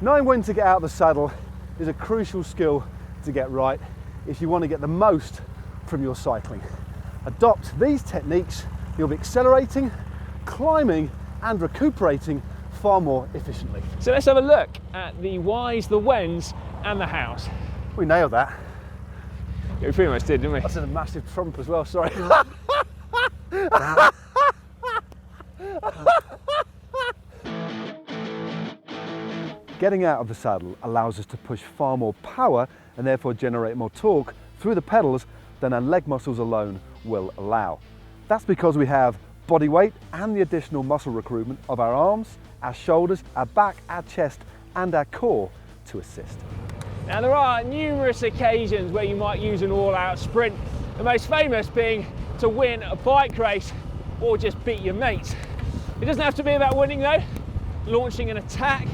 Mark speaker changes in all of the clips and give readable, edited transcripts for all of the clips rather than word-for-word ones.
Speaker 1: Knowing when to get out of the saddle is a crucial skill to get right if you want to get the most from your cycling. Adopt these techniques, you'll be accelerating, climbing and recuperating far more efficiently.
Speaker 2: So let's have a look at the whys, the whens and the hows.
Speaker 1: We nailed that.
Speaker 2: Yeah, we pretty much did, didn't we?
Speaker 1: That's a massive trump as well, sorry. Getting out of the saddle allows us to push far more power and therefore generate more torque through the pedals than our leg muscles alone will allow. That's because we have body weight and the additional muscle recruitment of our arms, our shoulders, our back, our chest and our core to assist.
Speaker 2: Now there are numerous occasions where you might use an all-out sprint, the most famous being to win a bike race or just beat your mates. It doesn't have to be about winning though, launching an attack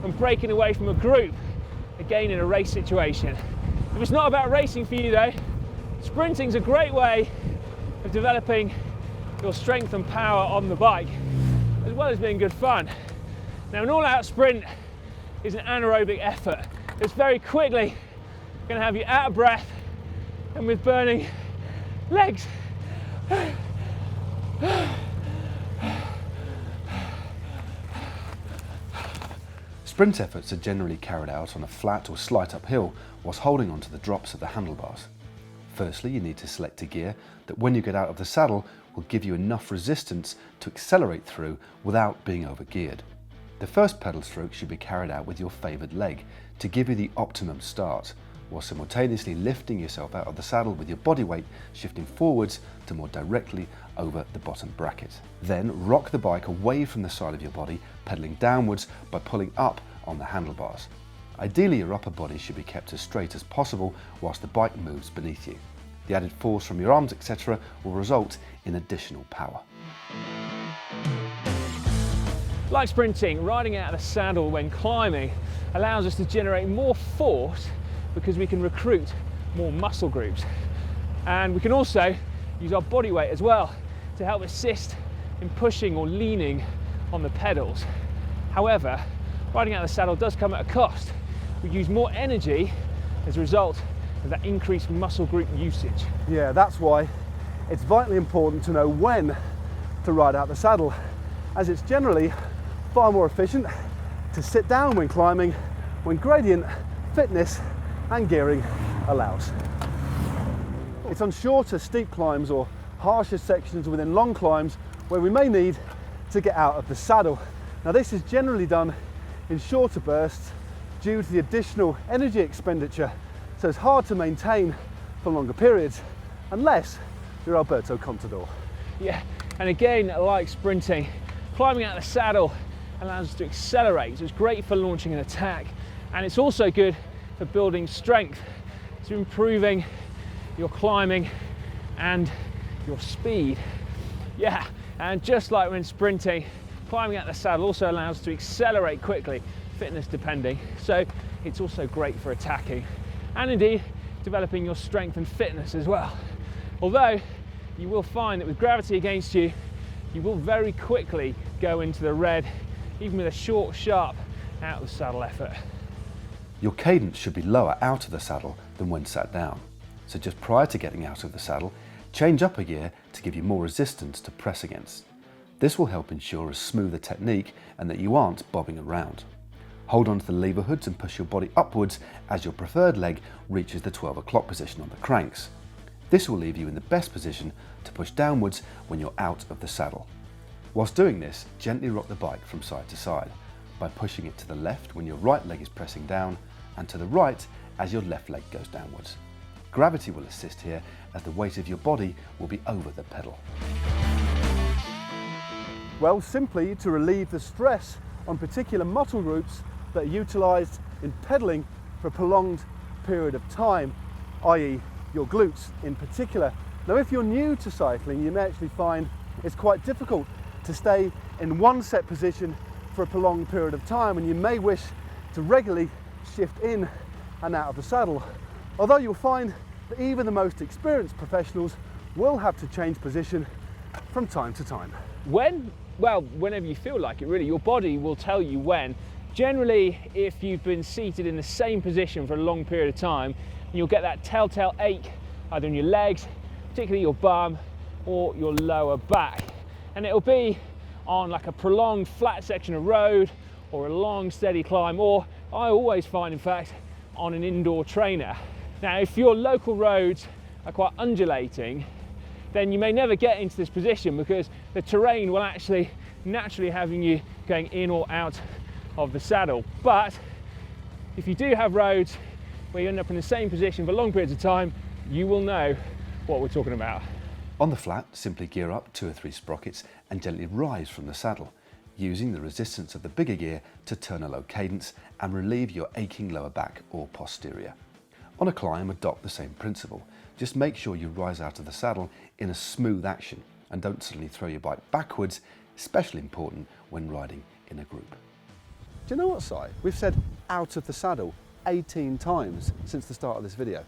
Speaker 2: and breaking away from a group, again in a race situation. If it's not about racing for you though, sprinting's a great way of developing your strength and power on the bike, as well as being good fun. Now an all-out sprint is an anaerobic effort. It's very quickly going to have you out of breath and with burning legs.
Speaker 3: Sprint efforts are generally carried out on a flat or slight uphill whilst holding onto the drops of the handlebars. Firstly, you need to select a gear that when you get out of the saddle will give you enough resistance to accelerate through without being overgeared. The first pedal stroke should be carried out with your favoured leg to give you the optimum start, while simultaneously lifting yourself out of the saddle with your body weight shifting forwards to more directly over the bottom bracket. Then rock the bike away from the side of your body, pedalling downwards by pulling up on the handlebars. Ideally your upper body should be kept as straight as possible whilst the bike moves beneath you. The added force from your arms etc. will result in additional power.
Speaker 2: Like sprinting, riding out of the saddle when climbing allows us to generate more force because we can recruit more muscle groups. And we can also use our body weight as well to help assist in pushing or leaning on the pedals. However, riding out of the saddle does come at a cost. We use more energy as a result of that increased muscle group usage.
Speaker 1: Yeah, that's why it's vitally important to know when to ride out the saddle, as it's generally far more efficient to sit down when climbing, when gradient, fitness and gearing allows. It's on shorter steep climbs or harsher sections within long climbs where we may need to get out of the saddle. Now this is generally done in shorter bursts due to the additional energy expenditure, so it's hard to maintain for longer periods unless you're Alberto Contador.
Speaker 2: Yeah, and again, like sprinting, climbing out of the saddle allows us to accelerate, so it's great for launching an attack, and it's also good for building strength, so improving your climbing and your speed. Yeah, and just like when sprinting, climbing out the saddle also allows us to accelerate quickly, fitness depending, so it's also great for attacking, and indeed developing your strength and fitness as well. Although you will find that with gravity against you, you will very quickly go into the red, even with a short, sharp out of the saddle effort.
Speaker 3: Your cadence should be lower out of the saddle than when sat down. So just prior to getting out of the saddle, change up a gear to give you more resistance to press against. This will help ensure a smoother technique and that you aren't bobbing around. Hold on to the lever hoods and push your body upwards as your preferred leg reaches the 12 o'clock position on the cranks. This will leave you in the best position to push downwards when you're out of the saddle. Whilst doing this, gently rock the bike from side to side by pushing it to the left when your right leg is pressing down and to the right as your left leg goes downwards. Gravity will assist here as the weight of your body will be over the pedal.
Speaker 1: Well, simply to relieve the stress on particular muscle groups that are utilised in pedalling for a prolonged period of time, i.e. your glutes in particular. Now if you're new to cycling, you may actually find it's quite difficult to stay in one set position for a prolonged period of time, and you may wish to regularly shift in and out of the saddle. Although you'll find that even the most experienced professionals will have to change position from time to time.
Speaker 2: When? Well, whenever you feel like it really. Your body will tell you when, Generally, if you've been seated in the same position for a long period of time, you'll get that telltale ache either in your legs, particularly your bum, or your lower back. And it'll be on like a prolonged flat section of road, or a long steady climb, or I always find, in fact, on an indoor trainer. Now, if your local roads are quite undulating, then you may never get into this position because the terrain will actually naturally having you going in or out of the saddle. But if you do have roads where you end up in the same position for long periods of time, you will know what we're talking about.
Speaker 3: On the flat, simply gear up 2 or 3 sprockets and gently rise from the saddle, using the resistance of the bigger gear to turn a low cadence and relieve your aching lower back or posterior. On a climb, adopt the same principle. Just make sure you rise out of the saddle in a smooth action and don't suddenly throw your bike backwards, especially important when riding in a group.
Speaker 1: Do you know what, Si? We've said out of the saddle 18 times since the start of this video.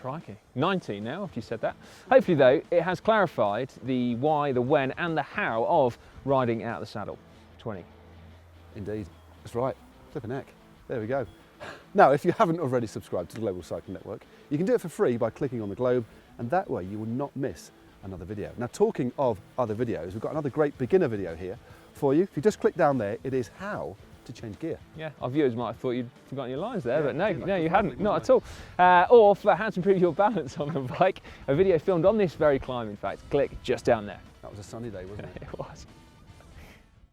Speaker 2: Crikey, 19 now after you said that. Hopefully though, it has clarified the why, the when and the how of riding out the saddle. 20.
Speaker 1: Indeed, that's right, flipping heck. There we go. Now, if you haven't already subscribed to the Global Cycling Network, you can do it for free by clicking on the globe, and that way you will not miss another video. Now, talking of other videos, we've got another great beginner video here for you. If you just click down there, it is how to change gear.
Speaker 2: Yeah, our viewers might have thought you'd forgotten your lines there,
Speaker 1: Yeah,
Speaker 2: but no, you hadn't, not at all. Or for how to improve your balance on the bike, a video filmed on this very climb, in fact, click just down there.
Speaker 1: That was a sunny day, wasn't it?
Speaker 2: It was.